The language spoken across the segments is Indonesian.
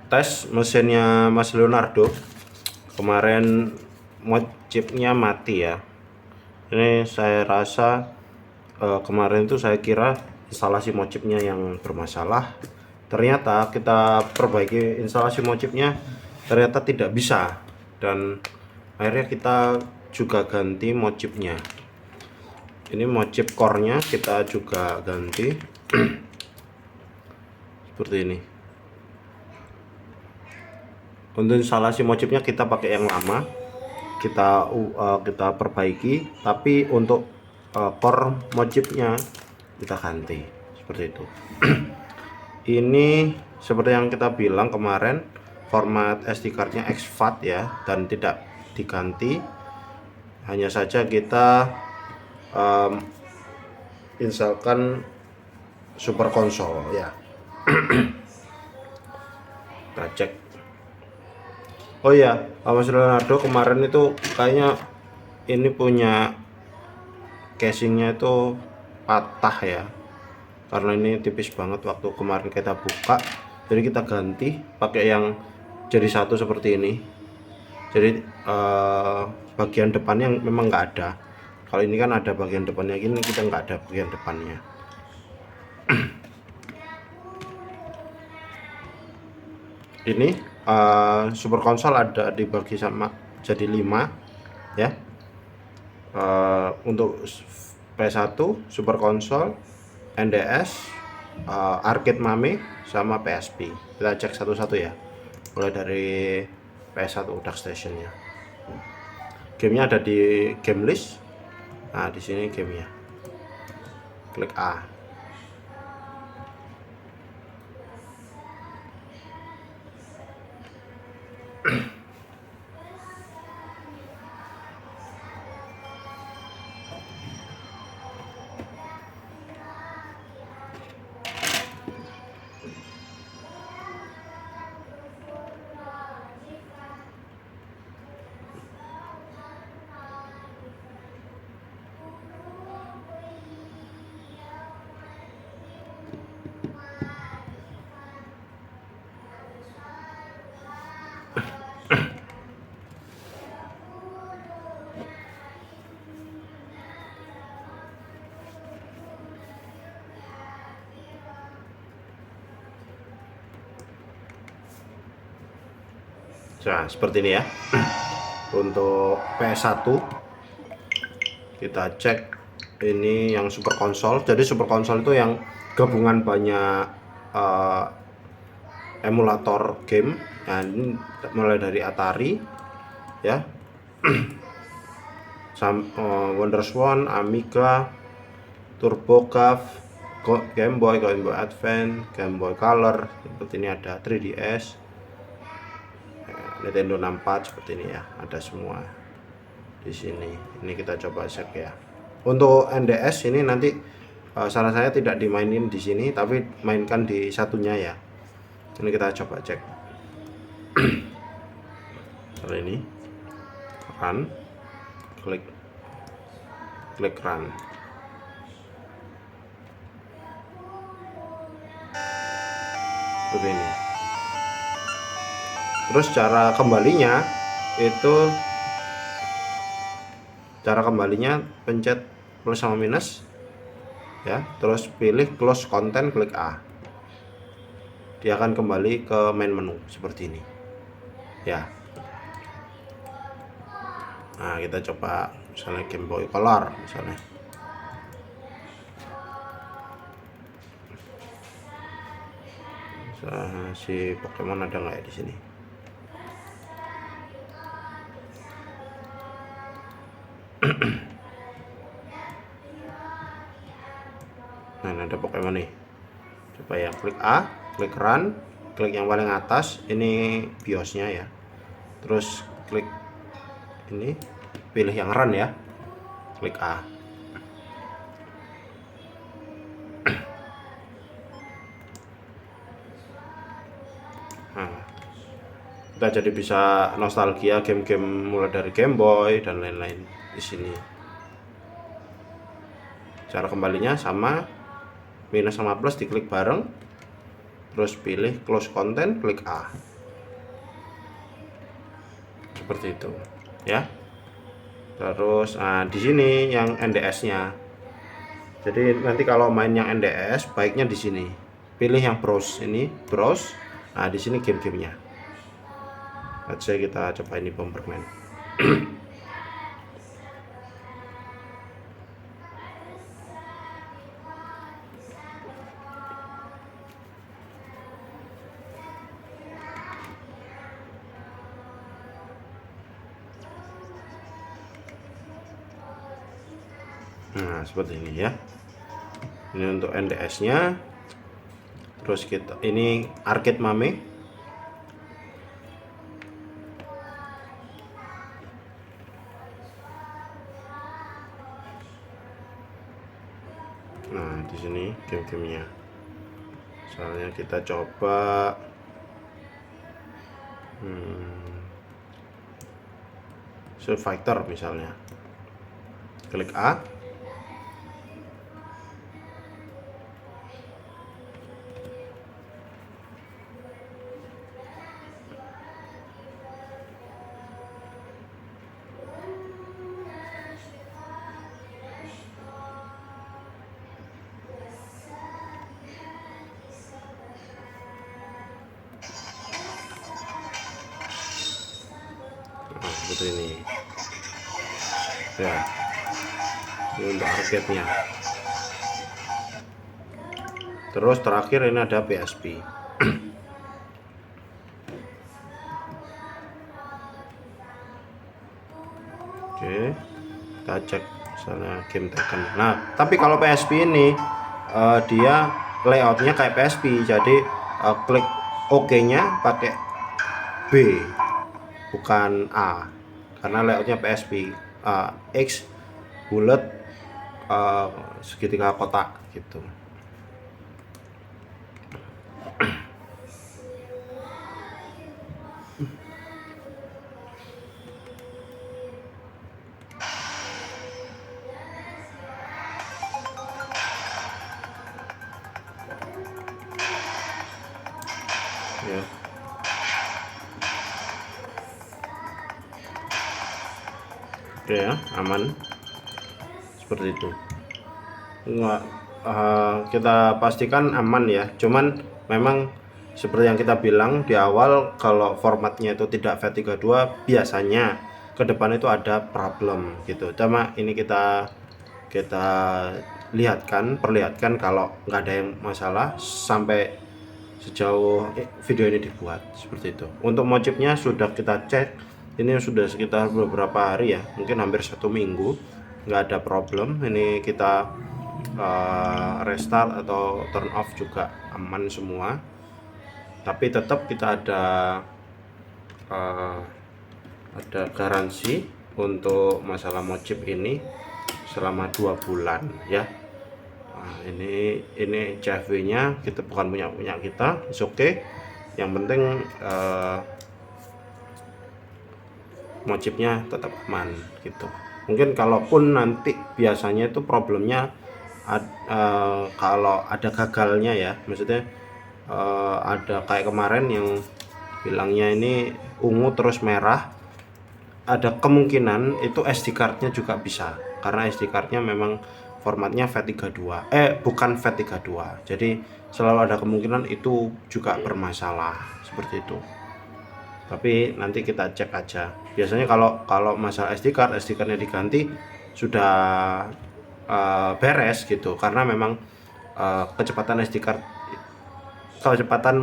tes mesinnya Mas Leonardo. Kemarin mod chipnya mati ya. Ini saya rasa kemarin itu saya kira instalasi mod chipnya yang bermasalah. Ternyata kita perbaiki instalasi mod chipnya, ternyata tidak bisa, dan akhirnya kita juga ganti mod chipnya. Ini mod chip core-nya kita juga ganti seperti ini. Untuk instalasi mod chipnya kita pakai yang lama, kita perbaiki, tapi untuk core mod chipnya kita ganti seperti itu. Ini seperti yang kita bilang kemarin, format SD card-nya exFAT ya, dan tidak diganti. Hanya saja kita installkan Super Console ya. Kita cek. Oh iya, Mas Leonardo kemarin itu kayaknya ini punya casingnya itu patah ya, karena ini tipis banget waktu kemarin kita buka. Jadi kita ganti pakai yang jadi satu seperti ini. Jadi bagian depannya memang nggak ada. Kalau ini kan ada bagian depannya, gini kita nggak ada bagian depannya. Ini Super Console ada dibagi sama jadi 5 ya. Untuk PS1 Super Console, NDS, Arcade Mame, sama PSP. Kita cek satu-satu ya, mulai dari PS1 DuckStation-nya. Gamenya ada di game list. Nah, di sini gamenya, klik A. Nah, seperti ini ya. Untuk PS1 kita cek, ini yang Super Console. Jadi Super Console itu yang gabungan banyak emulator game. Nah, ini mulai dari Atari ya, WonderSwan, Amiga, TurboGrafx, Game Boy Advance, Game Boy Color, seperti ini ada 3DS, Nintendo 64, seperti ini ya, ada semua di sini. Ini kita coba cek ya. Untuk NDS ini nanti saran saya tidak dimainin di sini, tapi mainkan di satunya ya. Ini kita coba cek. Kali ini run, klik run. Seperti ini. Terus cara kembalinya pencet plus sama minus ya, terus pilih close content, klik A. Dia akan kembali ke main menu seperti ini ya. Nah, kita coba misalnya Game Boy Color misalnya. Si Pokemon ada nggak ya di sini? Nah, ada Pokemon nih. Coba ya, klik A, klik run, klik yang paling atas, ini BIOS-nya ya. Terus klik ini, pilih yang run ya, klik A. Nah, kita jadi bisa nostalgia game-game mulai dari Game Boy dan lain-lain di sini. Cara kembalinya sama, minus sama plus diklik bareng, terus pilih close content, klik A. seperti itu ya. Terus di sini yang NDS-nya. Jadi nanti kalau main yang NDS baiknya di sini. Pilih yang browse ini, browse. Nah, di sini game-gamenya. Aja kita coba ini Bomberman. Nah, seperti ini ya. Ini untuk NDS-nya. Terus kita ini arcade mame. Nah, di sini game-gamenya. Misalnya kita coba Street Fighter misalnya. Klik A. Seperti ini ya, ini untuk arcade-nya. Terus terakhir ini ada PSP. Oke, kita cek misalnya game Tekken. Nah, tapi kalau PSP ini dia layoutnya kayak PSP, jadi klik OK-nya pakai B bukan A, karena layoutnya PSP. X bulat, segitiga kotak gitu. Ya. Oke ya, aman seperti itu. Enggak, kita pastikan aman ya. Cuman memang seperti yang kita bilang di awal, kalau formatnya itu tidak FAT32 biasanya ke depan itu ada problem gitu. Cuma ini kita perlihatkan kalau nggak ada yang masalah sampai sejauh video ini dibuat seperti itu. Untuk mochipnya sudah kita cek, ini sudah sekitar beberapa hari ya, mungkin hampir 1 minggu, nggak ada problem. Ini kita restart atau turn off juga aman semua, tapi tetap kita ada garansi untuk masalah mochip ini selama 2 bulan ya. Nah, ini CFW nya kita bukan punya kita, it's okay. Yang penting mochipnya tetap aman gitu. Mungkin kalaupun nanti biasanya itu problemnya kalau ada gagalnya ya, maksudnya ada kayak kemarin yang bilangnya ini ungu terus merah, ada kemungkinan itu SD cardnya juga bisa, karena SD cardnya memang formatnya FAT32, bukan FAT32, jadi selalu ada kemungkinan itu juga bermasalah seperti itu. Tapi nanti kita cek aja. Biasanya kalau masalah SD cardnya diganti sudah beres gitu, karena memang kecepatan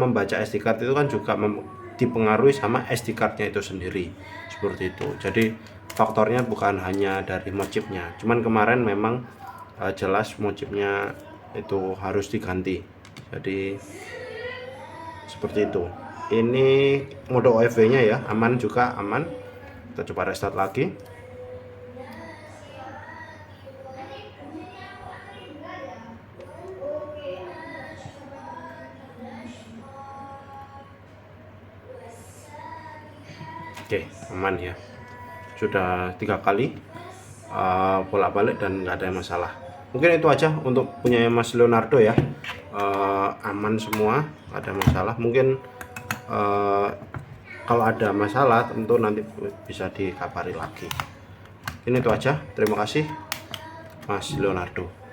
membaca SD card itu kan juga dipengaruhi sama SD cardnya itu sendiri seperti itu. Jadi faktornya bukan hanya dari mochipnya, cuman kemarin memang jelas mochipnya itu harus diganti, jadi seperti itu. Ini mode OFW nya ya, aman juga, aman. Kita coba restart lagi. Oke, aman ya, sudah 3 kali bolak-balik dan nggak ada masalah. Mungkin itu aja untuk punya Mas Leonardo ya, aman semua, nggak ada masalah. Mungkin kalau ada masalah tentu nanti bisa dikabari lagi. Ini itu aja, terima kasih Mas Leonardo.